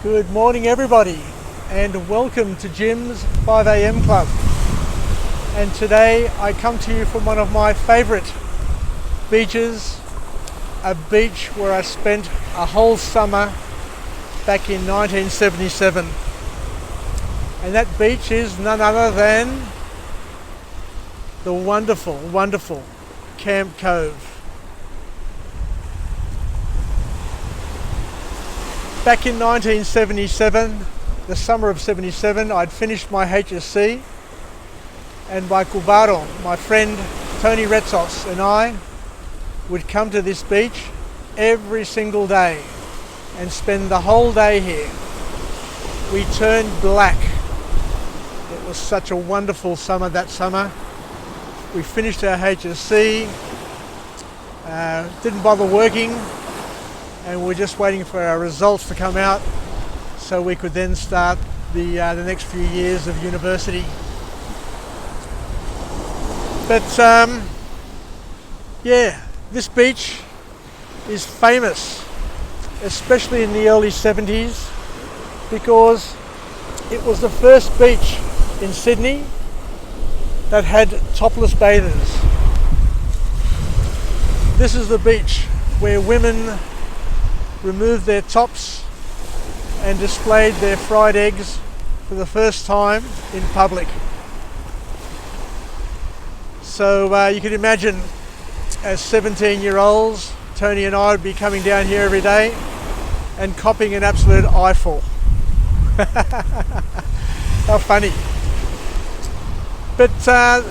Good morning everybody and welcome to Jim's 5am Club. And today I come to you from one of my favourite beaches, a beach where I spent a whole summer back in 1977. And that beach is none other than the wonderful, wonderful Camp Cove. Back in 1977, the summer of 77, I'd finished my HSC and my Cubaro, my friend Tony Retzos and I would come to this beach every single day and spend the whole day here. We turned black. It was such a wonderful summer that summer. We finished our HSC, didn't bother working, and we're just waiting for our results to come out so we could then start the next few years of university. But yeah, this beach is famous, especially in the early 70s, because it was the first beach in Sydney that had topless bathers. This is the beach where women removed their tops and displayed their fried eggs for the first time in public. So you can imagine, as 17-year-olds, Tony and I would be coming down here every day and copping an absolute eyeful. How funny. But I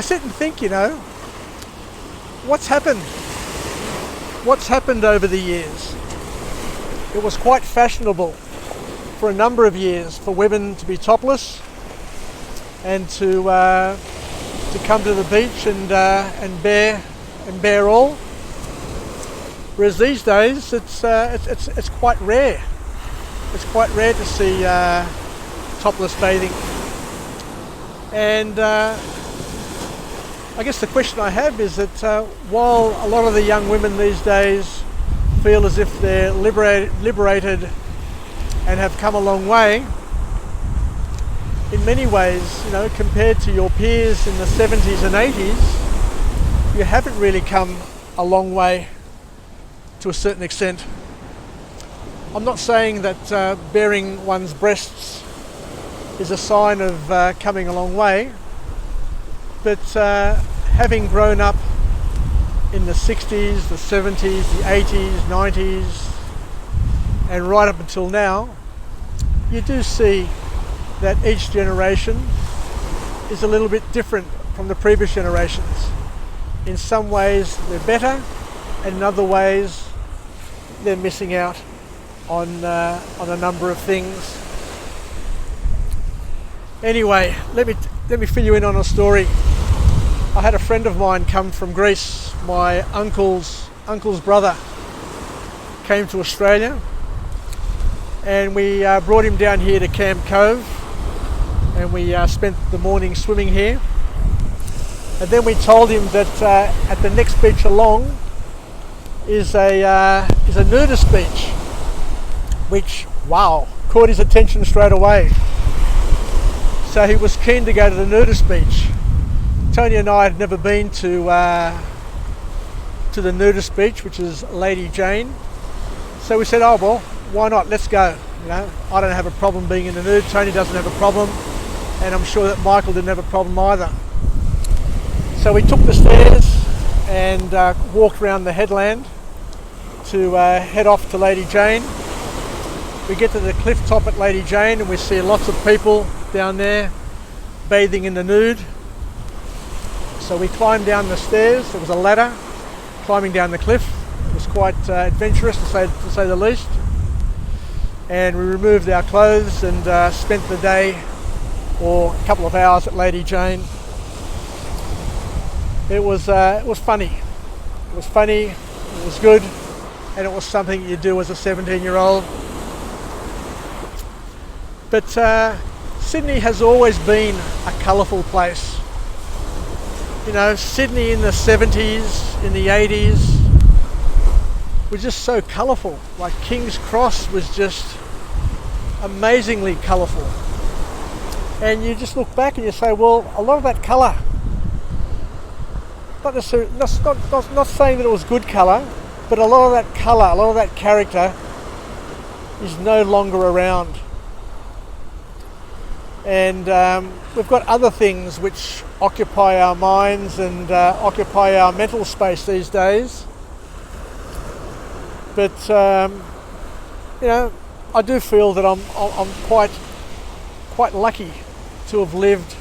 sit and think, what's happened? What's happened over the years? It was quite fashionable for a number of years for women to be topless and to come to the beach and bare all. Whereas these days it's quite rare. It's quite rare to see topless bathing. And I guess the question I have is that while a lot of the young women these days feel as if they're liberated and have come a long way, in many ways, compared to your peers in the 70s and 80s, you haven't really come a long way to a certain extent. I'm not saying that baring one's breasts is a sign of coming a long way, but having grown up in the 60s, the 70s, the 80s, 90s, and right up until now, you do see that each generation is a little bit different from the previous generations. In some ways they're better, and in other ways they're missing out on a number of things. Anyway, let me fill you in on a story. I had a friend of mine come from Greece. My uncle's brother came to Australia, and we brought him down here to Camp Cove, and we spent the morning swimming here. And then we told him that at the next beach along is a nudist beach, which, wow, caught his attention straight away. So he was keen to go to the nudist beach. Tony and I had never been to the nudist beach, which is Lady Jane. So we said, oh well, why not? Let's go. I don't have a problem being in the nude. Tony doesn't have a problem, and I'm sure that Michael didn't have a problem either. So we took the stairs and walked around the headland to head off to Lady Jane. We get to the cliff top at Lady Jane and we see lots of people down there bathing in the nude. So we climbed down the stairs. There was a ladder climbing down the cliff. It was quite adventurous to say the least. And we removed our clothes and spent the day or a couple of hours at Lady Jane. It was funny. It was funny. It was good, and it was something you do as a 17-year-old. But Sydney has always been a colourful place. Sydney in the 70s, in the 80s, was just so colourful. Like King's Cross was just amazingly colourful. And you just look back and you say, well, a lot of that colour, not necessarily, not saying that it was good colour, but a lot of that colour, a lot of that character is no longer around. And we've got other things which occupy our minds and occupy our mental space these days. But you know, I do feel that I'm quite lucky to have lived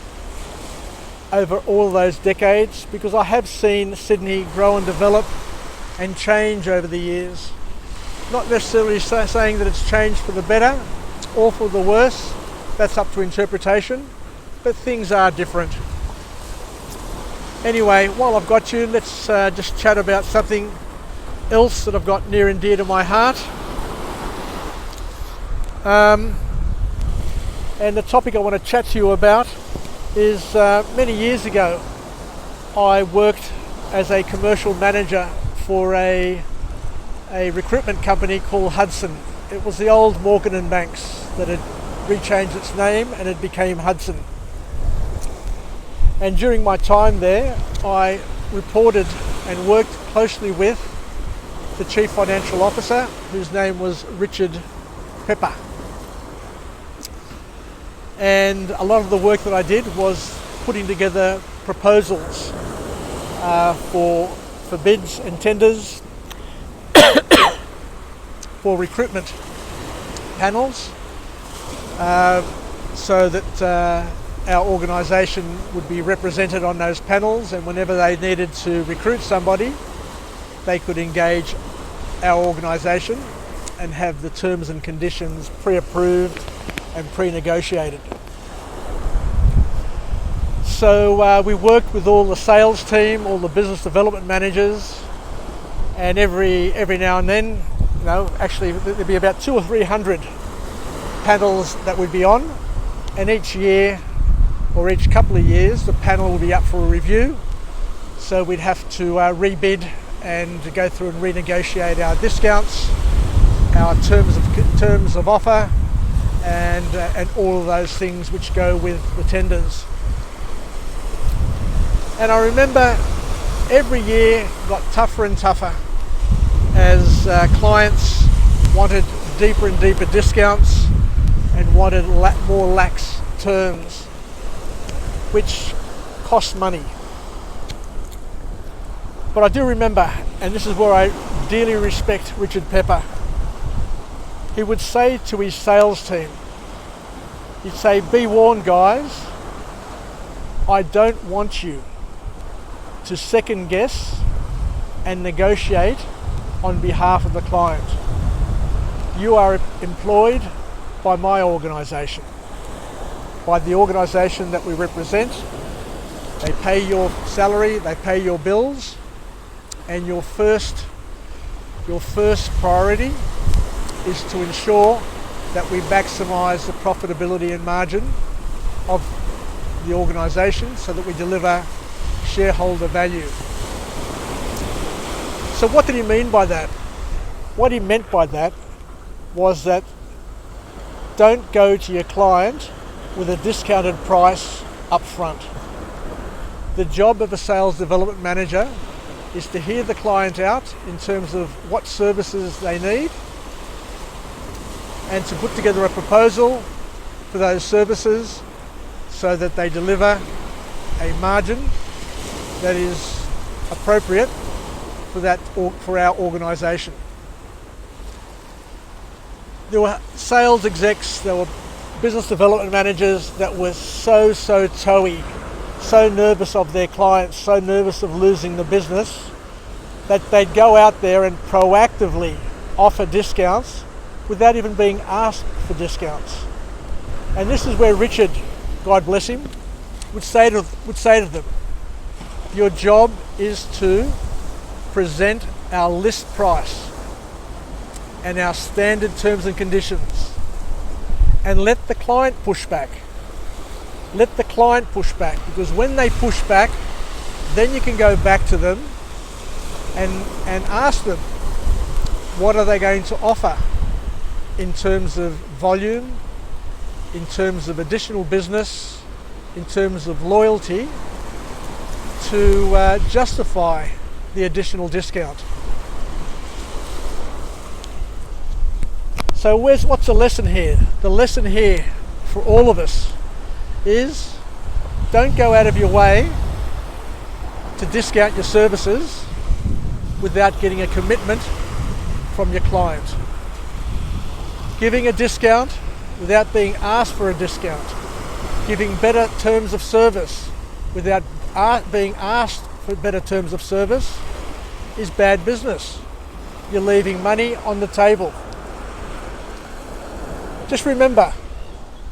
over all those decades, because I have seen Sydney grow and develop and change over the years. Not necessarily saying that it's changed for the better or for the worse. That's up to interpretation, but things are different. Anyway, while I've got you, let's just chat about something else that I've got near and dear to my heart. And the topic I want to chat to you about is many years ago I worked as a commercial manager for a recruitment company called Hudson. It was the old Morgan and Banks that had rechanged its name and it became Hudson. And during my time there, I reported and worked closely with the Chief Financial Officer, whose name was Richard Pepper. And a lot of the work that I did was putting together proposals for bids and tenders for recruitment panels, so that our organisation would be represented on those panels, and whenever they needed to recruit somebody, they could engage our organisation and have the terms and conditions pre-approved and pre-negotiated. So we worked with all the sales team, all the business development managers, and every now and then, you know, actually there'd be about 200 or 300 panels that we'd be on, and each year or each couple of years the panel would be up for a review, so we'd have to rebid and go through and renegotiate our discounts, our terms of offer, and all of those things which go with the tenders. And I remember every year got tougher and tougher as clients wanted deeper and deeper discounts and wanted more lax terms, which cost money. But I do remember, and this is where I dearly respect Richard Pepper, he would say to his sales team, he'd say, "Be warned, guys, I don't want you to second guess and negotiate on behalf of the client. You are employed by my organisation, by the organisation that we represent. They pay your salary, they pay your bills, and your first priority is to ensure that we maximise the profitability and margin of the organisation so that we deliver shareholder value." So what did he mean by that? What he meant by that was that don't go to your client with a discounted price up front. The job of a sales development manager is to hear the client out in terms of what services they need and to put together a proposal for those services so that they deliver a margin that is appropriate for our organisation. There were sales execs, there were business development managers that were so toey, so nervous of their clients, so nervous of losing the business, that they'd go out there and proactively offer discounts without even being asked for discounts. And this is where Richard, God bless him, would say to them, your job is to present our list price and our standard terms and conditions, and let the client push back. Let the client push back, because when they push back, then you can go back to them and ask them what are they going to offer in terms of volume, in terms of additional business, in terms of loyalty, to justify the additional discount. So what's the lesson here? The lesson here for all of us is don't go out of your way to discount your services without getting a commitment from your client. Giving a discount without being asked for a discount. Giving better terms of service without being asked for better terms of service is bad business. You're leaving money on the table. Just remember,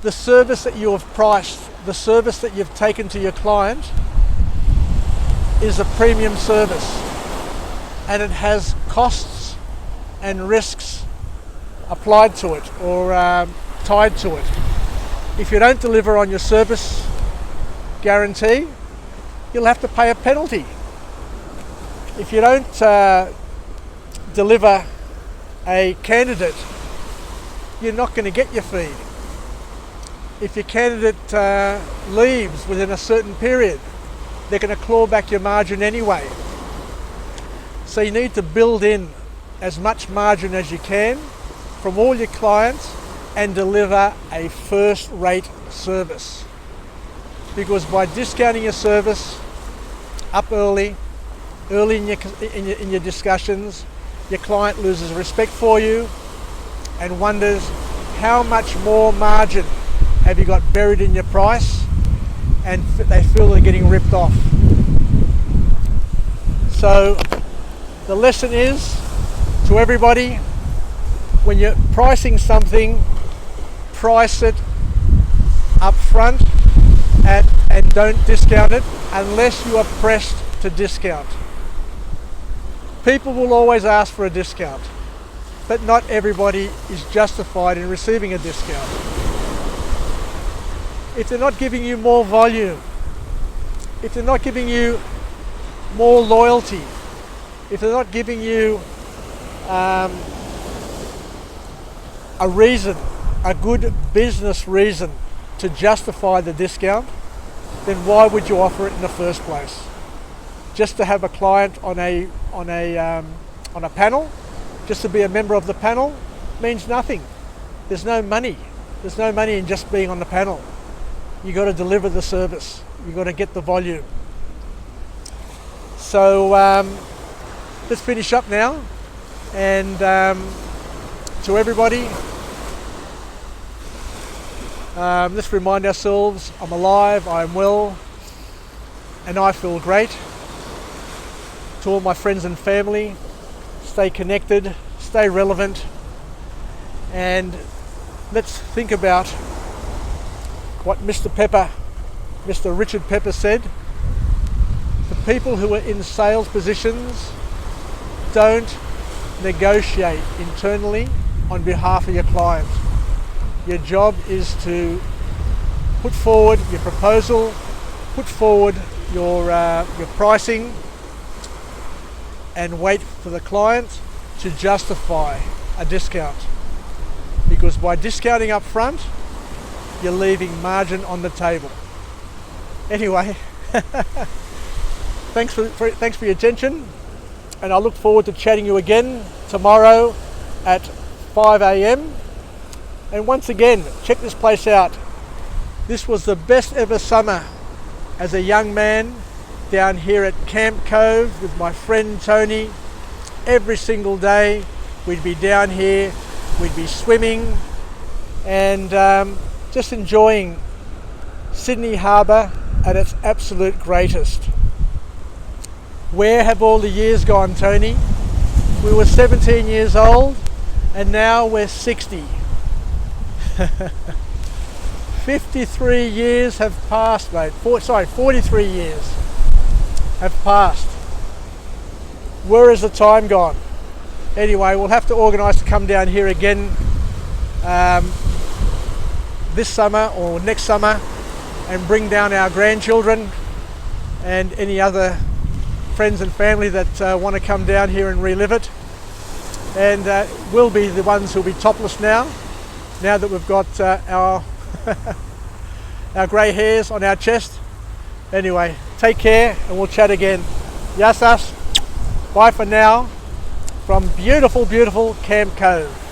the service that you have priced, the service that you've taken to your client is a premium service, and it has costs and risks applied to it or tied to it. If you don't deliver on your service guarantee, you'll have to pay a penalty. If you don't deliver a candidate, you're not going to get your fee. If your candidate leaves within a certain period, they're going to claw back your margin anyway. So you need to build in as much margin as you can from all your clients and deliver a first-rate service. Because by discounting your service up early in your discussions, your client loses respect for you and wonders how much more margin have you got buried in your price, and they feel they're getting ripped off. So the lesson is to everybody, when you're pricing something, price it up front and don't discount it unless you are pressed to discount. People will always ask for a discount, but not everybody is justified in receiving a discount. If they're not giving you more volume, if they're not giving you more loyalty, if they're not giving you a reason, a good business reason to justify the discount, then why would you offer it in the first place? Just to have a client on a panel, just to be a member of the panel, means nothing. There's no money. There's no money in just being on the panel. You got to deliver the service. You got to get the volume. So let's finish up now, and to everybody, let's remind ourselves, I'm alive, I'm well, and I feel great. To all my friends and family, stay connected, stay relevant, and let's think about what Mr. Richard Pepper said. The people who are in sales positions don't negotiate internally on behalf of your client. Your job is to put forward your proposal, put forward your pricing, and wait for the client to justify a discount. Because by discounting up front, you're leaving margin on the table. Anyway, thanks for your attention, and I look forward to chatting you again tomorrow at 5 a.m. And once again, check this place out. This was the best ever summer as a young man down here at Camp Cove with my friend Tony. Every single day we'd be down here, we'd be swimming and just enjoying Sydney Harbour at its absolute greatest. Where have all the years gone, Tony? We were 17 years old and now we're 60. 53 years have passed, mate. 43 years have passed. Where has the time gone? Anyway, we'll have to organise to come down here again this summer or next summer and bring down our grandchildren and any other friends and family that want to come down here and relive it. And we'll be the ones who'll be topless now that we've got our our grey hairs on our chest. Anyway, take care and we'll chat again. Yassas. Bye for now from beautiful, beautiful Camp Cove.